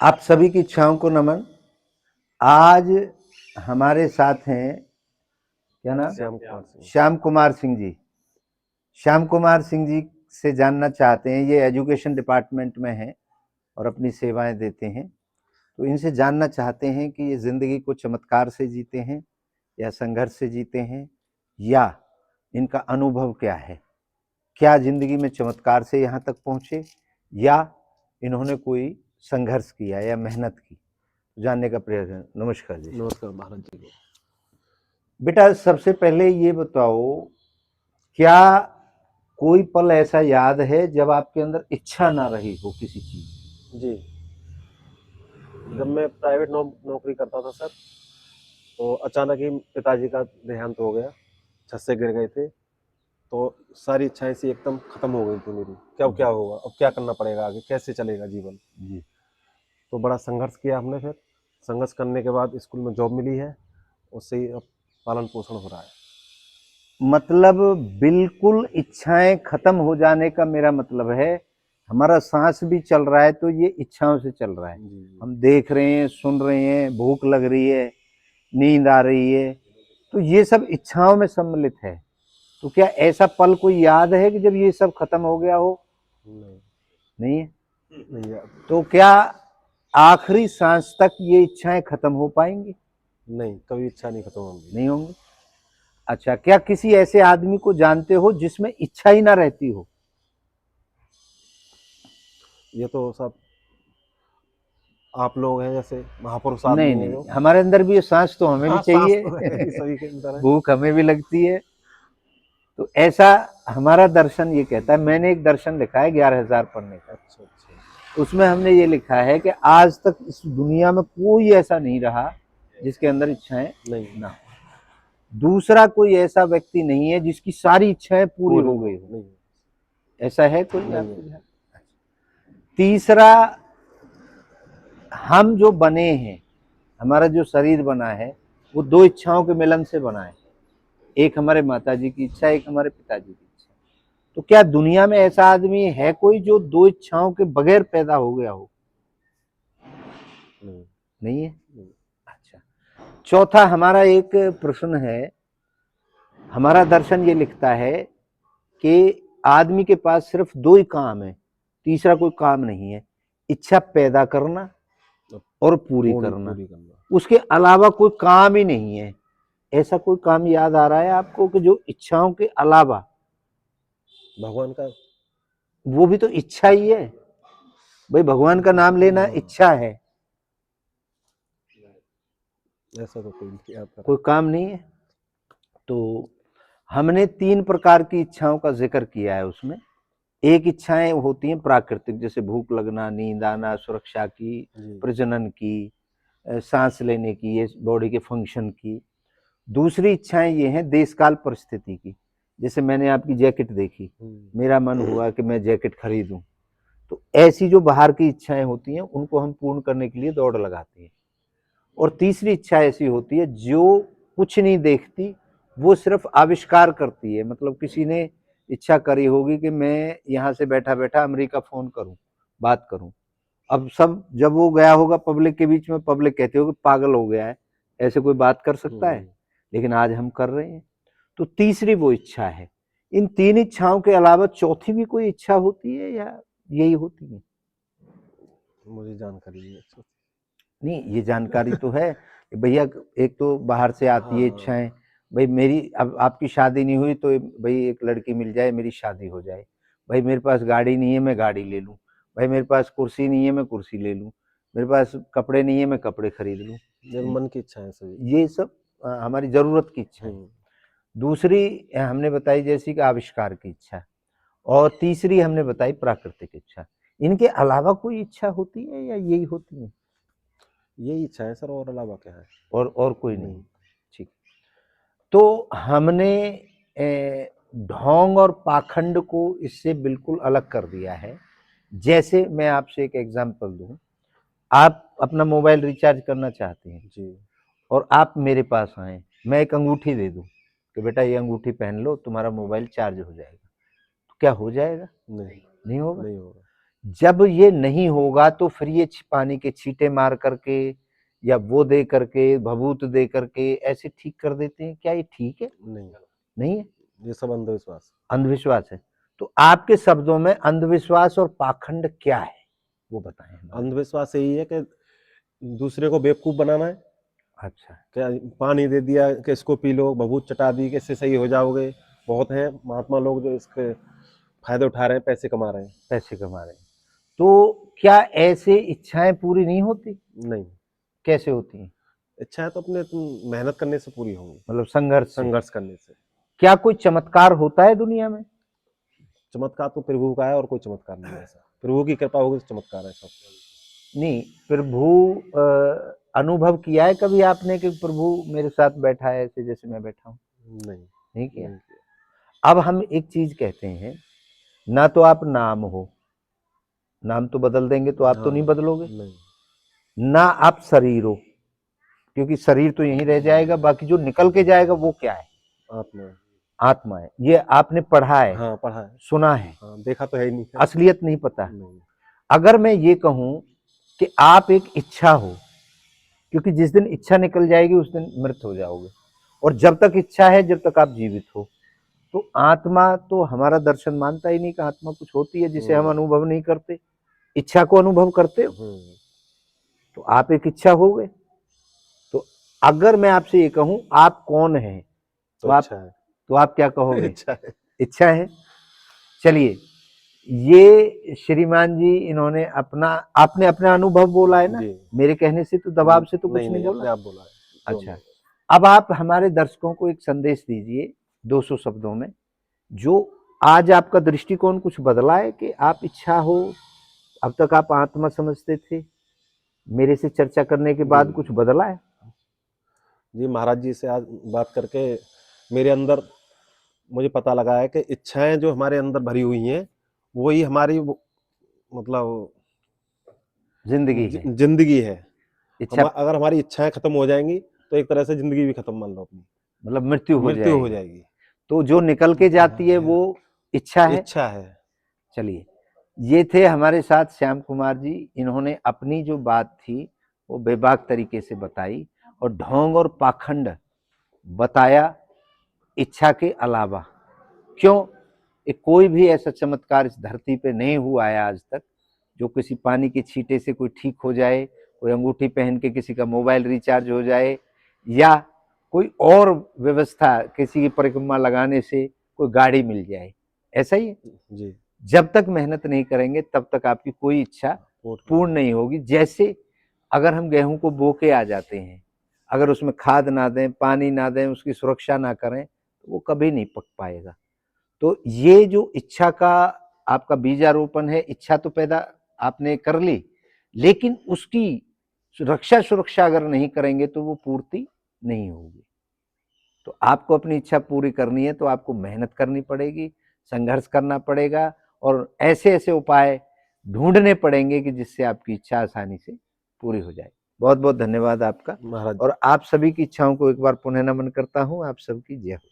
आप सभी की इच्छाओं को नमन। आज हमारे साथ हैं, क्या नाम? श्याम कुमार सिंह। श्याम कुमार सिंह जी। श्याम कुमार सिंह जी से जानना चाहते हैं, ये एजुकेशन डिपार्टमेंट में हैं और अपनी सेवाएं देते हैं। तो इनसे जानना चाहते हैं कि ये जिंदगी को चमत्कार से जीते हैं या संघर्ष से जीते हैं, या इनका अनुभव क्या है, क्या जिंदगी में चमत्कार से यहाँ तक पहुंचे या इन्होंने कोई संघर्ष किया या मेहनत की, जानने का प्रयास है। नमस्कार जी। नमस्कार महाराज जी को। बेटा, सबसे पहले ये बताओ, क्या कोई पल ऐसा याद है जब आपके अंदर इच्छा ना रही हो किसी चीज? जी, जब मैं प्राइवेट नौकरी करता था सर, तो अचानक ही पिताजी का देहांत हो गया, छत से गिर गए थे। तो सारी इच्छाएं सी एकदम खत्म हो गई थी मेरी। क्या होगा, अब क्या करना पड़ेगा, आगे कैसे चलेगा जीवन। जी। तो बड़ा संघर्ष किया हमने। फिर संघर्ष करने के बाद स्कूल में जॉब मिली है, उससे ही अब पालन पोषण हो रहा है। मतलब बिल्कुल इच्छाएं खत्म हो जाने का मेरा मतलब है, हमारा सांस भी चल रहा है तो ये इच्छाओं से चल रहा है। जी। हम देख रहे हैं, सुन रहे हैं, भूख लग रही है, नींद आ रही है, तो ये सब इच्छाओं में सम्मिलित है। तो क्या ऐसा पल कोई याद है कि जब ये सब खत्म हो गया हो? नहीं, नहीं है। नहीं यार, तो क्या आखिरी सांस तक ये इच्छाएं खत्म हो पाएंगी? नहीं, कभी इच्छा नहीं खत्म होगी। नहीं होंगी। अच्छा, क्या किसी ऐसे आदमी को जानते हो जिसमें इच्छा ही ना रहती हो? ये तो सब आप लोग हैं, जैसे महापुरुष नहीं आदमी हैं नहीं, जो। हमारे अंदर भी ये सांस तो हमें भी हाँ, सांस चाहिए। तो है ही, सभी के अंदर है। भूख हमें भी लगती है। तो ऐसा हमारा दर्शन ये कहता है। मैंने एक दर्शन लिखा है 11,000 पढ़ने का, अच्छा अच्छा। उसमें हमने ये लिखा है कि आज तक इस दुनिया में कोई ऐसा नहीं रहा जिसके अंदर इच्छाएं नहीं, ना हो। दूसरा, कोई ऐसा व्यक्ति नहीं है जिसकी सारी इच्छाएं पूरी पूरी हो हो गई हो। नहीं, ऐसा है कोई नहीं आपके है। ध्यान? तीसरा, हम जो बने हैं, हमारा जो शरीर बना है, वो दो इच्छाओं के मिलन से बना है। एक हमारे माताजी की इच्छा, एक हमारे पिताजी की इच्छा। तो क्या दुनिया में ऐसा आदमी है कोई जो दो इच्छाओं के बगैर पैदा हो गया हो? नहीं, नहीं है। नहीं। अच्छा, चौथा हमारा एक प्रश्न है। हमारा दर्शन ये लिखता है कि आदमी के पास सिर्फ दो ही काम है, तीसरा कोई काम नहीं है। इच्छा पैदा करना और पूरी करना, पूरी करना। उसके अलावा कोई काम ही नहीं है। ऐसा कोई काम याद आ रहा है आपको कि जो इच्छाओं के अलावा? भगवान का। वो भी तो इच्छा ही है भाई, भगवान का नाम लेना इच्छा है। ऐसा तो कोई नहीं आता। कोई काम नहीं है। तो हमने तीन प्रकार की इच्छाओं का जिक्र किया है उसमें। एक इच्छाएं होती हैं प्राकृतिक, जैसे भूख लगना, नींद आना, सुरक्षा की, जी। प्रजनन की, सांस लेने की, ये बॉडी के फंक्शन की। दूसरी इच्छाएं ये हैं देश काल परिस्थिति की। जैसे मैंने आपकी जैकेट देखी, मेरा मन हुआ कि मैं जैकेट खरीदूं। तो ऐसी जो बाहर की इच्छाएं होती हैं उनको हम पूर्ण करने के लिए दौड़ लगाते हैं। और तीसरी इच्छा ऐसी होती है जो कुछ नहीं देखती, वो सिर्फ आविष्कार करती है। मतलब किसी ने इच्छा करी होगी कि मैं यहाँ से बैठा बैठा अमेरिका फोन करूं, बात करूं। अब सब जब वो गया होगा पब्लिक के बीच में, पब्लिक कहती होगी पागल हो गया है, ऐसे कोई बात कर सकता है? लेकिन आज हम कर रहे हैं। तो तीसरी वो इच्छा है। इन तीन इच्छाओं के अलावा चौथी भी कोई इच्छा होती है या यही होती है? मुझे जानकारी नहीं है। नहीं, ये जानकारी तो है कि भैया, एक तो बाहर से आती है हाँ। इच्छाएं। भाई मेरी, अब आपकी शादी नहीं हुई तो भाई एक लड़की मिल जाए, मेरी शादी हो जाए। भाई मेरे पास गाड़ी नहीं है, मैं गाड़ी ले लूं। भाई मेरे पास कुर्सी नहीं है, मैं कुर्सी ले लूं। मेरे पास कपड़े नहीं है, मैं कपड़े खरीद लूं। ये मन की इच्छा है सभी। ये सब हमारी जरूरत की इच्छा है। दूसरी हमने बताई जैसी कि आविष्कार की इच्छा, और तीसरी हमने बताई प्राकृतिक इच्छा। इनके अलावा कोई इच्छा होती है या यही होती है? यही इच्छा है सर, और अलावा क्या है? और कोई नहीं। ठीक। तो हमने ढोंग और पाखंड को इससे बिल्कुल अलग कर दिया है। जैसे मैं आपसे एक एग्जांपल दूं, आप अपना मोबाइल रिचार्ज करना चाहते हैं जी। और आप मेरे पास आए, मैं एक अंगूठी दे दूं कि बेटा ये अंगूठी पहन लो, तुम्हारा मोबाइल चार्ज हो जाएगा। तो क्या हो जाएगा? नहीं, नहीं होगा। नहीं होगा। जब ये नहीं होगा तो फिर ये पानी के छींटे मार करके या वो दे करके भभूत दे करके ऐसे ठीक कर देते हैं, क्या ये ठीक है? नहीं, नहीं है, ये सब अंधविश्वास। अंधविश्वास है। तो आपके शब्दों में अंधविश्वास और पाखंड क्या है, वो बताएं हमें। अंधविश्वास यही है कि दूसरे को बेवकूफ बनाना है। अच्छा, क्या पानी दे दिया कि इसको पी लो, भभूत चटा दी कि इससे सही हो जाओगे। बहुत हैं महात्मा लोग जो इसके फायदे उठा रहे हैं, पैसे कमा रहे हैं। पैसे कमा रहे हैं। तो क्या ऐसे इच्छाएं पूरी नहीं होती? नहीं, कैसे होती हैं? इच्छा है तो अपने तुम मेहनत करने से पूरी होंगी, मतलब संघर्ष से। संघर्ष करने से। क्या कोई चमत्कार होता है दुनिया में? चमत्कार तो प्रभु का है और कोई चमत्कार नहीं है ऐसा। प्रभु की कृपा होगी तो चमत्कार है सब। नहीं, प्रभु अनुभव किया है कभी आपने कि प्रभु मेरे साथ बैठा है ऐसे जैसे मैं बैठा हूँ? नहीं, नहीं किया। नहीं किया। अब हम एक चीज कहते हैं, ना तो आप नाम हो, नाम तो बदल देंगे तो आप तो हाँ, नहीं बदलोगे, नहीं, ना आप शरीर हो, क्योंकि शरीर तो यहीं रह जाएगा, बाकी जो निकल के जाएगा वो क्या है? आत्मा है। आत्मा है। ये आपने पढ़ा है, हाँ, पढ़ा है। सुना है, हाँ, देखा तो है ही नहीं है। असलियत नहीं पता। नहीं, अगर मैं ये कहूं कि आप एक इच्छा हो, क्योंकि जिस दिन इच्छा निकल जाएगी उस दिन मृत हो जाओगे, और जब तक इच्छा है जब तक आप जीवित हो, तो आत्मा तो हमारा दर्शन मानता ही नहीं कि आत्मा कुछ होती है जिसे हम अनुभव नहीं करते। इच्छा को अनुभव करते हो, तो आप एक इच्छा हो गए। तो अगर मैं आपसे ये कहूं आप कौन हैं, तो आप अच्छा है। तो आप क्या कहोगे? अच्छा है। इच्छा है। चलिए, ये श्रीमान जी इन्होंने अपना, आपने अपना अनुभव बोला है ना, जी। मेरे कहने से तो दबाव से तो कुछ नहीं अपने बोला। आप बोला है। जो अच्छा, नहीं। अब आप हमारे दर्शकों को एक संदेश दीजिए 200 शब्दों में, जो आज आपका दृष्टिकोण कुछ बदला है कि आप इच्छा हो, अब तक आप आत्मा समझते थे, मेरे से चर्चा करने के बाद जी। कुछ बदला है? जी, महाराज जी से आज बात करके मेरे अंदर मुझे पता लगा है कि इच्छाएं जो हमारे अंदर भरी हुई हैं वही हमारी मतलब जिंदगी है, जिंदगी है। इच्छा अगर हमारी इच्छाएं खत्म हो जाएंगी तो एक तरह से जिंदगी भी खत्म मान लो अपनी, मतलब मृत्यु हो मृत्यु हो जाएगी। जाएगी। तो जो निकल के जाती है वो इच्छा है। इच्छा है। चलिए, ये थे हमारे साथ श्याम कुमार जी। इन्होंने अपनी जो बात थी वो बेबाक तरीके से बताई और ढोंग और पाखंड बताया इच्छा के अलावा। क्यों? कोई भी ऐसा चमत्कार इस धरती पे नहीं हुआ है आज तक जो किसी पानी के छींटे से कोई ठीक हो जाए, कोई अंगूठी पहन के किसी का मोबाइल रिचार्ज हो जाए, या कोई और व्यवस्था किसी की परिक्रमा लगाने से कोई गाड़ी मिल जाए। ऐसा ही है, जी। जब तक मेहनत नहीं करेंगे तब तक आपकी कोई इच्छा पूर्ण नहीं होगी। जैसे अगर हम गेहूं को बो के आ जाते हैं, अगर उसमें खाद ना दें, पानी ना दें, उसकी सुरक्षा ना करें, तो वो कभी नहीं पक पाएगा। तो ये जो इच्छा का आपका बीजारोपण है, इच्छा तो पैदा आपने कर ली, लेकिन उसकी रक्षा सुरक्षा अगर नहीं करेंगे तो वो पूर्ति नहीं होगी। तो आपको अपनी इच्छा पूरी करनी है तो आपको मेहनत करनी पड़ेगी, संघर्ष करना पड़ेगा, और ऐसे ऐसे उपाय ढूंढने पड़ेंगे कि जिससे आपकी इच्छा आसानी से पूरी हो जाए। बहुत बहुत धन्यवाद आपका, महाराज। और आप सभी की इच्छाओं को एक बार पुनः नमन करता हूं। आप सबकी जय हो।